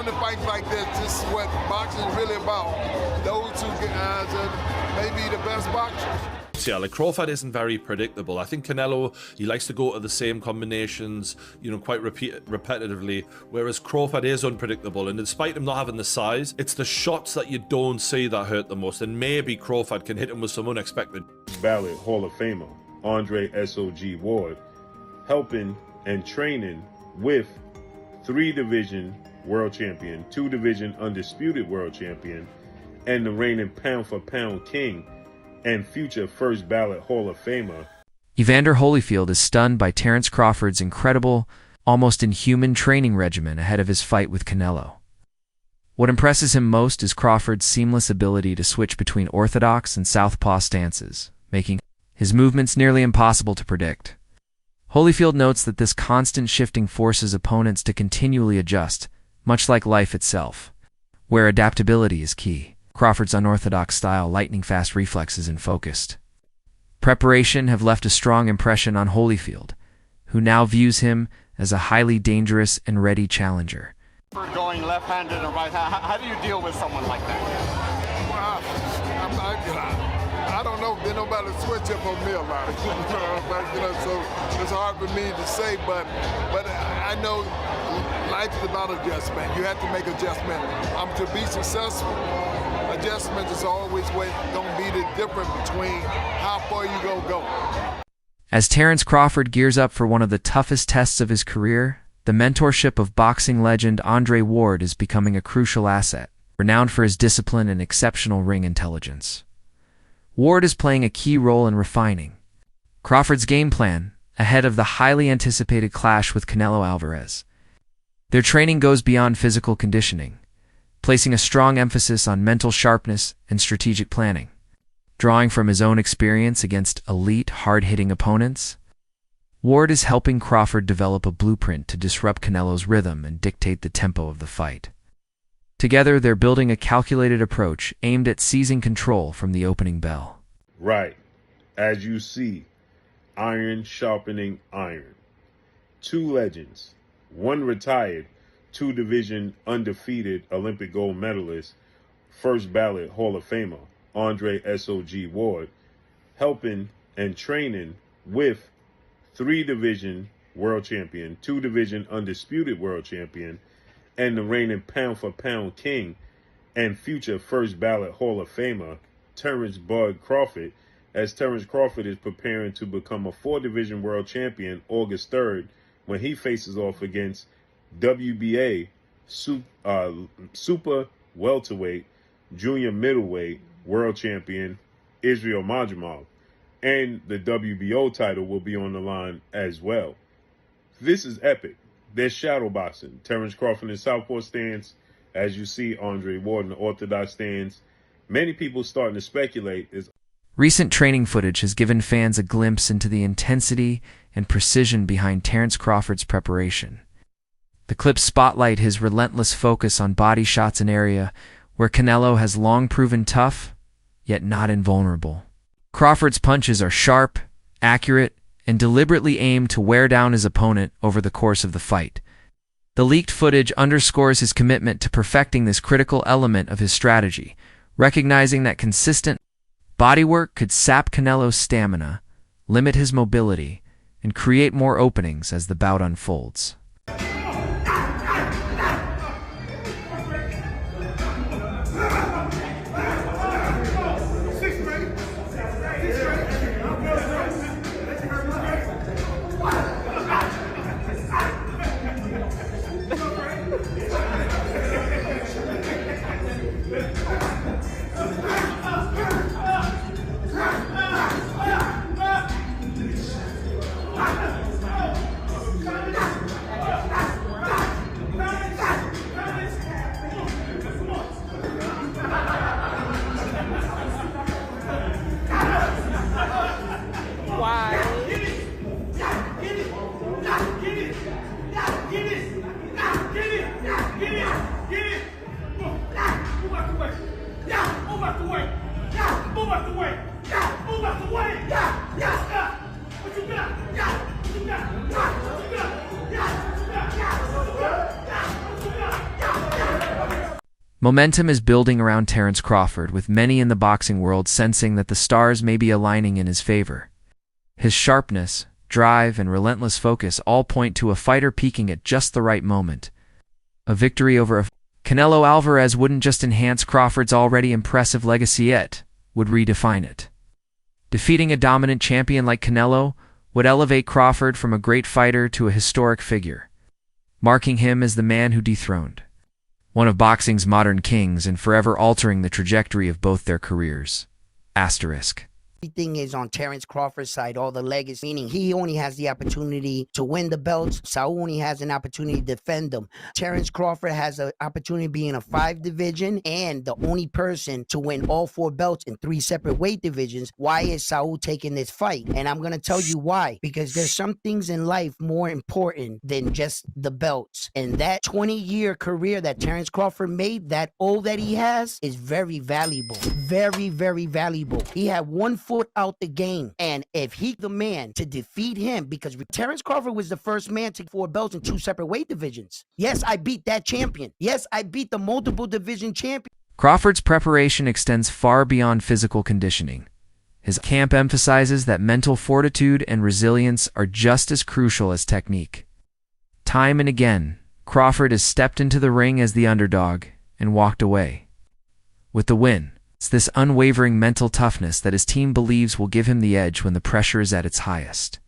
winning fights like this. This is what boxing is really about. Those two guys are maybe the best boxers. Yeah, like Crawford isn't very predictable. I think Canelo, he likes to go to the same combinations, quite repetitively, whereas Crawford is unpredictable, and despite him not having the size, it's the shots that you don't see that hurt the most, and maybe Crawford can hit him with some unexpected. Ballot Hall of Famer Andre S.O.G. Ward, helping and training with 3-division world champion, 2-division undisputed world champion, and the reigning pound-for-pound king and future first ballot Hall of Famer. Evander Holyfield is stunned by Terence Crawford's incredible, almost inhuman training regimen ahead of his fight with Canelo. What impresses him most is Crawford's seamless ability to switch between orthodox and southpaw stances, making his movements nearly impossible to predict. Holyfield notes that this constant shifting forces opponents to continually adjust, much like life itself, where adaptability is key. Crawford's unorthodox style, lightning-fast reflexes, and focused preparation have left a strong impression on Holyfield, who now views him as a highly dangerous and ready challenger. Going left-handed and right, how do you deal with someone like that? Well, I don't know. There's nobody to switch up on me a lot. So it's hard for me to say, but I know life is about adjustment. You have to make adjustment. To be successful, adjustment is always going to be the difference between how far you go. As Terence Crawford gears up for one of the toughest tests of his career, the mentorship of boxing legend Andre Ward is becoming a crucial asset, renowned for his discipline and exceptional ring intelligence. Ward is playing a key role in refining Crawford's game plan ahead of the highly anticipated clash with Canelo Alvarez. Their training goes beyond physical conditioning, placing a strong emphasis on mental sharpness and strategic planning. Drawing from his own experience against elite, hard-hitting opponents, Ward is helping Crawford develop a blueprint to disrupt Canelo's rhythm and dictate the tempo of the fight. Together, they're building a calculated approach aimed at seizing control from the opening bell. Right. As you see, iron sharpening iron. 2 legends, 1 retired, 2-division undefeated Olympic gold medalist, first ballot Hall of Famer, Andre S.O.G. Ward, helping and training with 3-division world champion, 2-division undisputed world champion, and the reigning pound-for-pound king and future first ballot Hall of Famer, Terence Bud Crawford, as Terence Crawford is preparing to become a 4-division world champion August 3rd when he faces off against WBA super welterweight, junior middleweight world champion Israel Madrimov, and the WBO title will be on the line as well. This is epic. There's shadow boxing. Terence Crawford in southpaw stance, as you see Andre Ward in the orthodox stance. Many people starting to speculate is recent training footage has given fans a glimpse into the intensity and precision behind Terence Crawford's preparation. The clips spotlight his relentless focus on body shots, an area where Canelo has long proven tough, yet not invulnerable. Crawford's punches are sharp, accurate, and deliberately aimed to wear down his opponent over the course of the fight. The leaked footage underscores his commitment to perfecting this critical element of his strategy, recognizing that consistent bodywork could sap Canelo's stamina, limit his mobility, and create more openings as the bout unfolds. Get it! Momentum is building around Terence Crawford, with many in the boxing world sensing that the stars may be aligning in his favor. His sharpness, drive, and relentless focus all point to a fighter peaking at just the right moment. A victory over Canelo Alvarez wouldn't just enhance Crawford's already impressive legacy, it would redefine it. Defeating a dominant champion like Canelo would elevate Crawford from a great fighter to a historic figure, marking him as the man who dethroned one of boxing's modern kings and forever altering the trajectory of both their careers. Asterisk. Everything is on Terence Crawford's side, all the legacy, meaning he only has the opportunity to win the belts. Saul only has an opportunity to defend them. Terence Crawford has an opportunity to be in a 5 division and the only person to win all 4 belts in 3 separate weight divisions. Why is Saul taking this fight? And I'm going to tell you why. Because there's some things in life more important than just the belts. And that 20-year career that Terence Crawford made, that all that he has, is very valuable. Very, very valuable. He had 1 foot out the game, and if he the man to defeat him, because Terence Crawford was the first man to 4 belts in 2 separate weight divisions. Yes, I beat that champion. Yes, I beat the multiple division champion. Crawford's preparation extends far beyond physical conditioning. His camp emphasizes that mental fortitude and resilience are just as crucial as technique. Time and again, Crawford has stepped into the ring as the underdog and walked away with the win. It's this unwavering mental toughness that his team believes will give him the edge when the pressure is at its highest.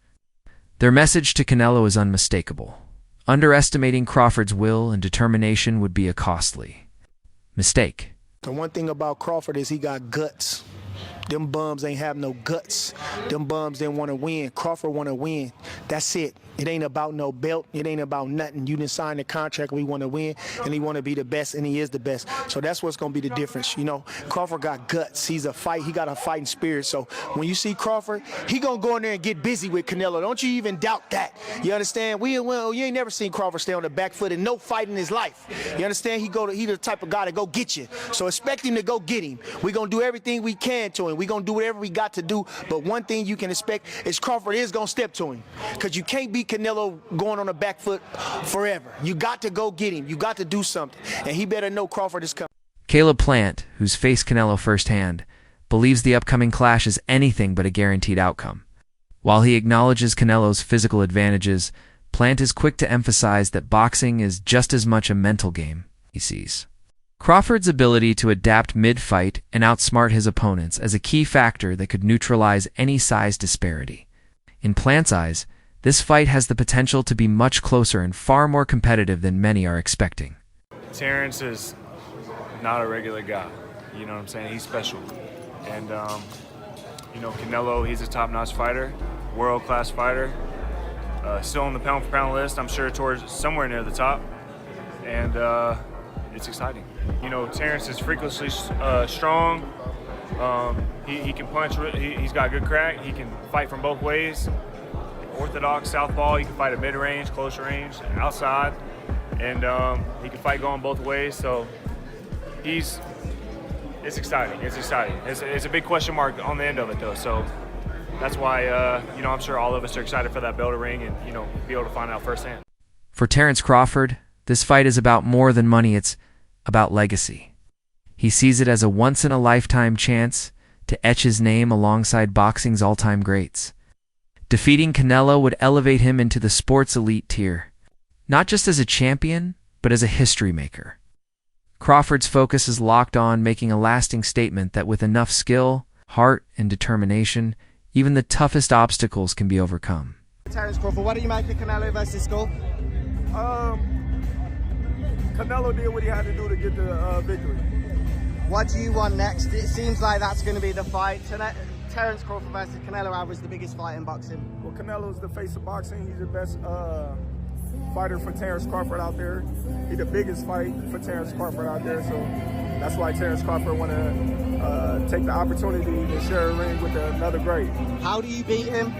Their message to Canelo is unmistakable. Underestimating Crawford's will and determination would be a costly mistake. The one thing about Crawford is he got guts. Them bums ain't have no guts. Them bums didn't want to win. Crawford want to win. That's it. It ain't about no belt. It ain't about nothing. You didn't sign the contract. We want to win, and he want to be the best, and he is the best. So that's what's going to be the difference. You know, Crawford got guts. He got a fighting spirit. So when you see Crawford, he going to go in there and get busy with Canelo. Don't you even doubt that. You understand? You ain't never seen Crawford stay on the back foot in no fight in his life. You understand? He the type of guy to go get you. So expect him to go get him. we going to do everything we can to him. we going to do whatever we got to do. But one thing you can expect is Crawford is going to step to him, because you can't beat Canelo going on the back foot forever. You got to go get him. You got to do something. And he better know Crawford is coming. Caleb Plant, who's faced Canelo firsthand, believes the upcoming clash is anything but a guaranteed outcome. While he acknowledges Canelo's physical advantages, Plant is quick to emphasize that boxing is just as much a mental game. He sees Crawford's ability to adapt mid-fight and outsmart his opponents as a key factor that could neutralize any size disparity. In Plant's eyes, this fight has the potential to be much closer and far more competitive than many are expecting. Terence is not a regular guy. You know what I'm saying? He's special. And, you know, Canelo, he's a top-notch fighter, world-class fighter. Still on the pound-for-pound list, I'm sure towards somewhere near the top. And it's exciting. You know, Terence is freakishly strong. He can punch. He's got good crack. He can fight from both ways. Orthodox, southpaw. He can fight at mid-range, close range, outside. And he can fight going both ways. So it's exciting. It's exciting. It's a big question mark on the end of it, though. So that's why, you know, I'm sure all of us are excited for that bell to ring and, you know, be able to find out firsthand. For Terence Crawford, this fight is about more than money. It's about legacy. He sees it as a once-in-a-lifetime chance to etch his name alongside boxing's all-time greats. Defeating Canelo would elevate him into the sport's elite tier, not just as a champion, but as a history maker. Crawford's focus is locked on making a lasting statement that with enough skill, heart, and determination, even the toughest obstacles can be overcome. Terence Crawford, what do you make of Canelo versus Skull? Canelo did what he had to do to get the victory. What do you want next? It seems like that's going to be the fight. Terence Crawford versus Canelo Alvarez, the biggest fight in boxing. Well, Canelo's the face of boxing. He's the best fighter for Terence Crawford out there. He's the biggest fight for Terence Crawford out there. So that's why Terence Crawford want to take the opportunity to share a ring with another great. How do you beat him?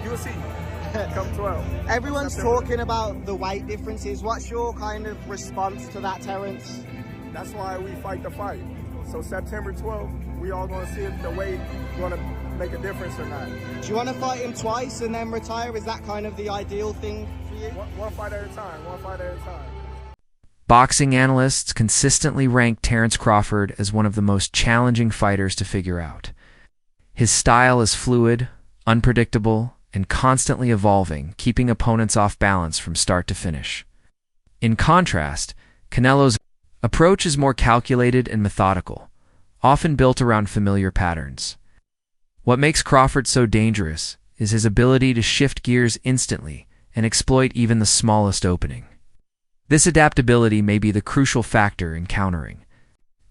You'll see. Come 12. Everyone's talking about the weight differences. What's your kind of response to that, Terence? That's why we fight the fight. So September 12th, we all going to see if the weight going to make a difference or not. Do you want to fight him twice and then retire? Is that kind of the ideal thing for you? One fight at a time. One fight at a time. Boxing analysts consistently rank Terence Crawford as one of the most challenging fighters to figure out. His style is fluid, unpredictable, and constantly evolving, keeping opponents off balance from start to finish. In contrast, Canelo's approach is more calculated and methodical, often built around familiar patterns. What makes Crawford so dangerous is his ability to shift gears instantly and exploit even the smallest opening. This adaptability may be the crucial factor in countering.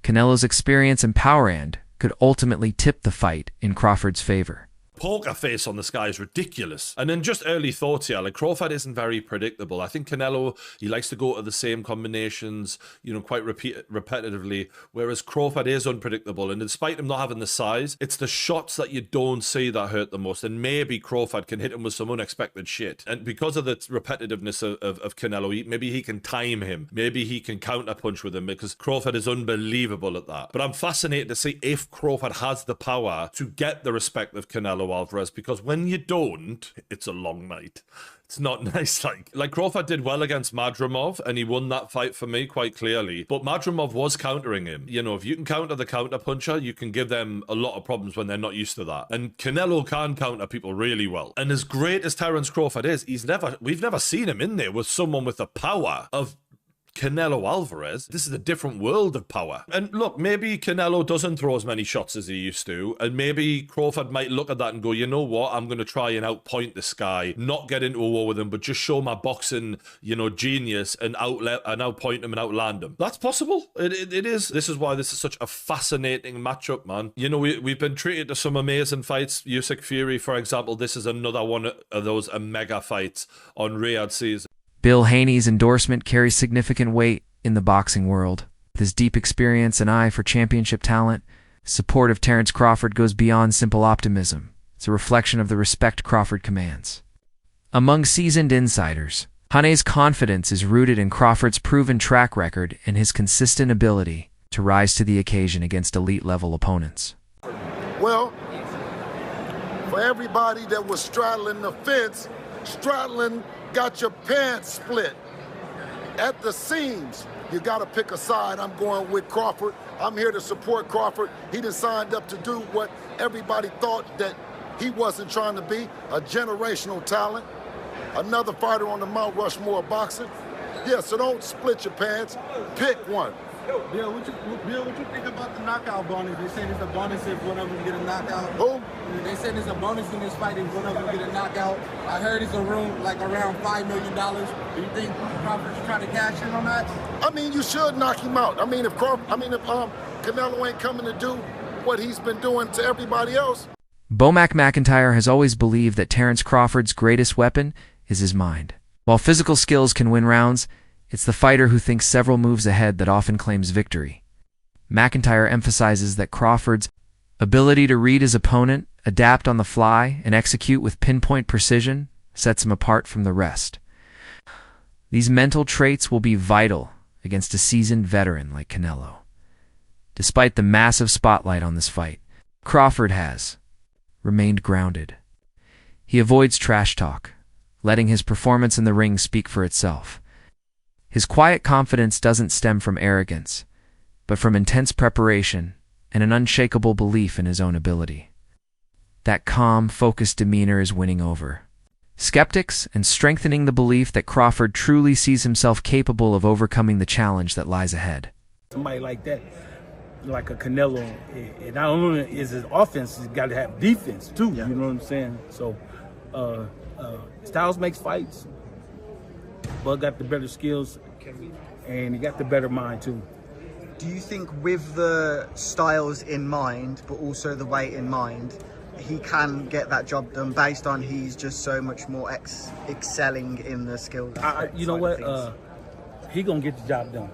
Canelo's experience and power hand could ultimately tip the fight in Crawford's favor. Poker face on this guy is ridiculous. And then just early thoughts here, like Crawford isn't very predictable. I think Canelo, he likes to go to the same combinations, quite repetitively, whereas Crawford is unpredictable. And despite him not having the size, it's the shots that you don't see that hurt the most. And maybe Crawford can hit him with some unexpected shit. And because of the repetitiveness of Canelo, maybe he can time him. Maybe he can counterpunch with him, because Crawford is unbelievable at that. But I'm fascinated to see if Crawford has the power to get the respect of Canelo Alvarez, because when you don't, it's a long night. It's not nice. Like Crawford did well against Madrimov, and he won that fight for me quite clearly. But Madrimov was countering him. If you can counter the counter puncher, you can give them a lot of problems when they're not used to that. And Canelo can counter people really well. And as great as Terence Crawford is, we've never seen him in there with someone with the power of Canelo Alvarez. This is a different world of power. And look, maybe Canelo doesn't throw as many shots as he used to, and maybe Crawford might look at that and go, you know what, I'm going to try and outpoint this guy, not get into a war with him, but just show my boxing, genius and outpoint him and outland him. That's possible. It is. This is why this is such a fascinating matchup, man. We've been treated to some amazing fights. Usyk Fury, for example, this is another one of those mega fights on Riyadh season. Bill Haney's endorsement carries significant weight in the boxing world. With his deep experience and eye for championship talent, support of Terence Crawford goes beyond simple optimism. It's a reflection of the respect Crawford commands. Among seasoned insiders, Haney's confidence is rooted in Crawford's proven track record and his consistent ability to rise to the occasion against elite-level opponents. Well, for everybody that was straddling the fence, straddling got your pants split at the seams. You got to pick a side. I'm going with Crawford. I'm here to support Crawford. He just signed up to do what everybody thought that he wasn't trying to be, a generational talent, another fighter on the Mount Rushmore of boxing. Yeah, so don't split your pants. Pick one. Bill, what you think about the knockout bonus? They say there's a bonus if one of them get a knockout. Who? They said there's a bonus in this fight if one of them get a knockout. I heard it's around $5 million. Do you think Crawford's trying to cash in on that? I mean, you should knock him out. I mean, if Canelo ain't coming to do what he's been doing to everybody else. Bomac McIntyre has always believed that Terence Crawford's greatest weapon is his mind. While physical skills can win rounds, it's the fighter who thinks several moves ahead that often claims victory. McIntyre emphasizes that Crawford's ability to read his opponent, adapt on the fly, and execute with pinpoint precision sets him apart from the rest. These mental traits will be vital against a seasoned veteran like Canelo. Despite the massive spotlight on this fight, Crawford has remained grounded. He avoids trash talk, letting his performance in the ring speak for itself. His quiet confidence doesn't stem from arrogance, but from intense preparation and an unshakable belief in his own ability. That calm, focused demeanor is winning over skeptics and strengthening the belief that Crawford truly sees himself capable of overcoming the challenge that lies ahead. Somebody like that, like a Canelo, it not only is his offense, he's got to have defense too, you know what I'm saying? So, styles makes fights. Bud got the better skills, and he got the better mind too. Do you think with the styles in mind, but also the weight in mind, he can get that job done based on he's just so much more excelling in the skills? You know what? He gonna get the job done.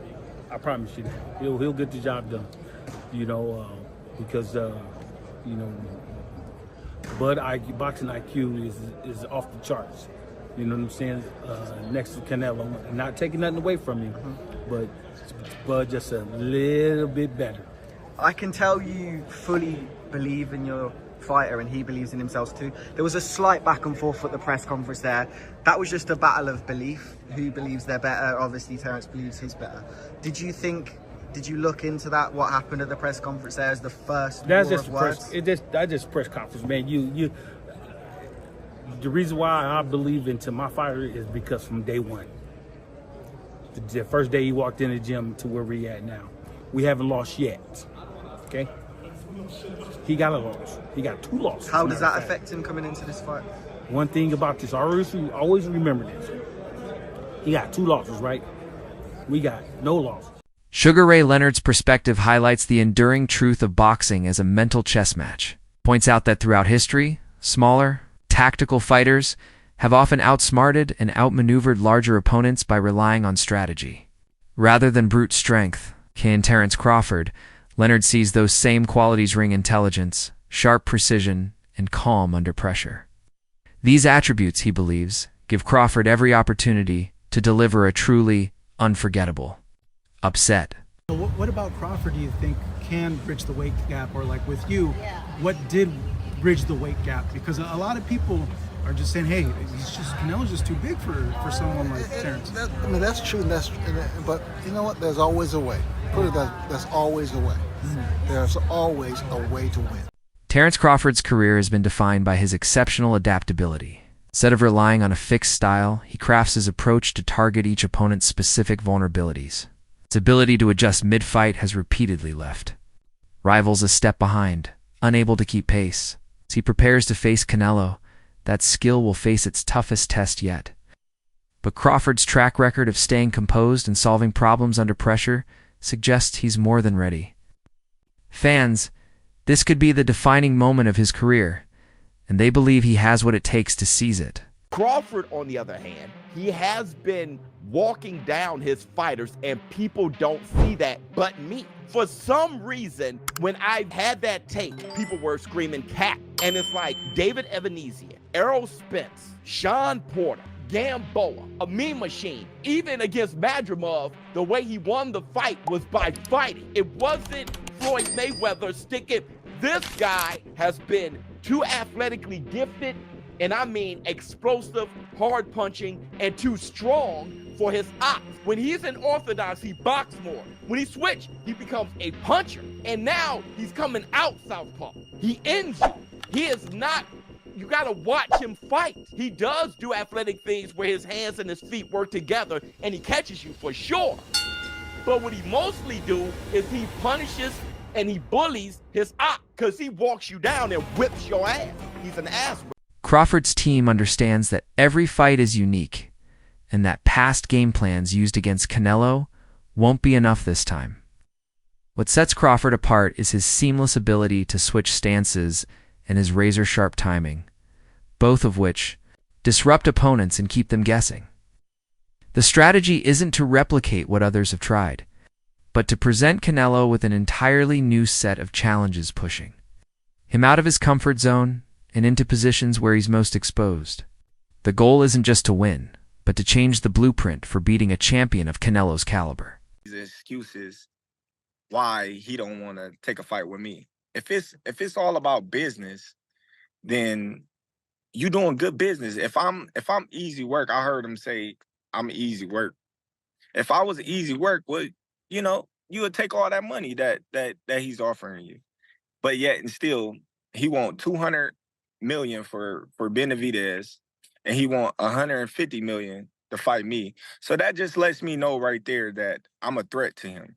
I promise you that. He'll get the job done. Because Bud boxing IQ is off the charts. You know what I'm saying? Next to Canelo, not taking nothing away from you, but Bud just a little bit better. I can tell you fully believe in your fighter and he believes in himself too. There was a slight back and forth at the press conference there. That was just a battle of belief. Who believes they're better? Obviously, Terence believes he's better. Did you look into that? What happened at the press conference there as the first That's war just of words? that's just press conference, man. The reason why I believe into my fighter is because from day one, the first day he walked in the gym to where we at now, we haven't lost yet. Okay, he got a loss. He got 2 losses. How does that affect him coming into this fight? One thing about this, I always remember this. He got 2 losses, right? We got no losses. Sugar Ray Leonard's perspective highlights the enduring truth of boxing as a mental chess match. Points out that throughout history, smaller, tactical fighters have often outsmarted and outmaneuvered larger opponents by relying on strategy. Rather than brute strength, in Terence Crawford, Leonard sees those same qualities ring intelligence, sharp precision, and calm under pressure. These attributes, he believes, give Crawford every opportunity to deliver a truly unforgettable upset. What about Crawford do you think can bridge the weight gap, or like with you, what did bridge the weight gap? Because a lot of people are just saying, hey, Canelo's just too big for someone like Terence. That's true, but you know what? There's always a way. Put it that there's always a way. There's always a way to win. Terence Crawford's career has been defined by his exceptional adaptability. Instead of relying on a fixed style, he crafts his approach to target each opponent's specific vulnerabilities. Its ability to adjust mid-fight has repeatedly left rivals a step behind, unable to keep pace. As he prepares to face Canelo, that skill will face its toughest test yet. But Crawford's track record of staying composed and solving problems under pressure suggests he's more than ready. Fans, this could be the defining moment of his career, and they believe he has what it takes to seize it. Crawford, on the other hand, he has been walking down his fighters, and people don't see that but me. For some reason, when I had that tape, people were screaming cat. And it's like David Evander, Errol Spence, Sean Porter, Gamboa, a meme machine. Even against Madrimov, the way he won the fight was by fighting. It wasn't Floyd Mayweather sticking. This guy has been too athletically gifted, and I mean explosive, hard punching, and too strong for his ops. When he's in orthodox, he boxes more. When he switches, he becomes a puncher. And now he's coming out southpaw. He ends you. He is not, you gotta watch him fight. He does do athletic things where his hands and his feet work together and he catches you for sure. But what he mostly do is he punishes and he bullies his op because he walks you down and whips your ass. He's an ass. Crawford's team understands that every fight is unique, and that past game plans used against Canelo won't be enough this time. What sets Crawford apart is his seamless ability to switch stances and his razor-sharp timing, both of which disrupt opponents and keep them guessing. The strategy isn't to replicate what others have tried, but to present Canelo with an entirely new set of challenges, pushing him out of his comfort zone and into positions where he's most exposed. The goal isn't just to win, but to change the blueprint for beating a champion of Canelo's caliber. Excuses why he don't want to take a fight with me. If it's all about business, then you doing good business. If I'm easy work, I heard him say I'm easy work. If I was easy work, well, you know, you would take all that money that he's offering you. But yet and still, he want 200 million for Benavidez, and he want 150 million to fight me. So that just lets me know right there that I'm a threat to him.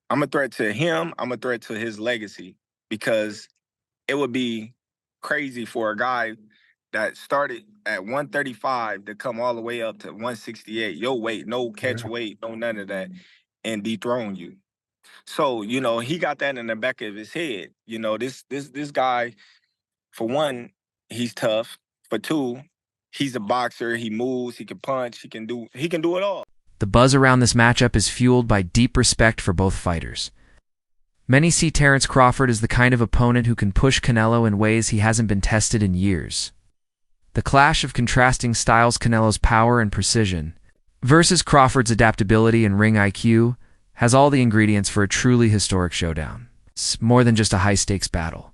I'm a threat to him. I'm a threat to his legacy, because it would be crazy for a guy that started at 135 to come all the way up to 168, your weight, no catch weight, no none of that, and dethrone you. So, you know, he got that in the back of his head. You know, this guy, for one, he's tough. For two, he's a boxer. He moves, he can punch, he can do it all. The buzz around this matchup is fueled by deep respect for both fighters. Many see Terence Crawford as the kind of opponent who can push Canelo in ways he hasn't been tested in years. The clash of contrasting styles, Canelo's power and precision versus Crawford's adaptability and ring IQ, has all the ingredients for a truly historic showdown. It's more than just a high-stakes battle.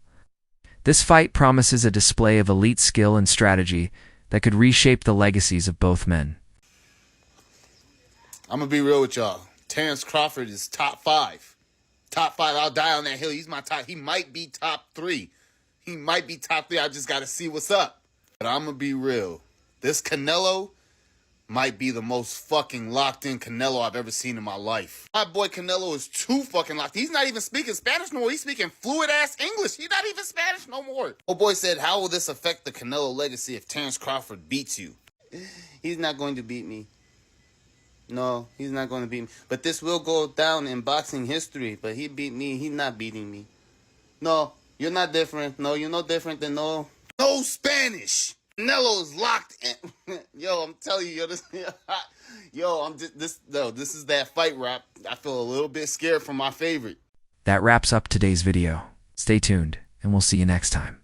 This fight promises a display of elite skill and strategy that could reshape the legacies of both men. I'm going to be real with y'all. Terence Crawford is top 5. Top 5. I'll die on that hill. He's my top. He might be top 3. He might be top 3. I just got to see what's up. But I'm going to be real. This Canelo might be the most fucking locked in Canelo I've ever seen in my life. My boy Canelo is too fucking locked. He's not even speaking Spanish no more. He's speaking fluid ass English. He's not even Spanish no more. Old boy said, how will this affect the Canelo legacy if Terence Crawford beats you? He's not going to beat me. No, he's not going to beat me. But this will go down in boxing history. But he beat me. He's not beating me. No, you're not different. No, you're no different than no Spanish. Canelo is locked in. Yo, I'm telling you, this is that fight rap. I feel a little bit scared for my favorite. That wraps up today's video. Stay tuned, and we'll see you next time.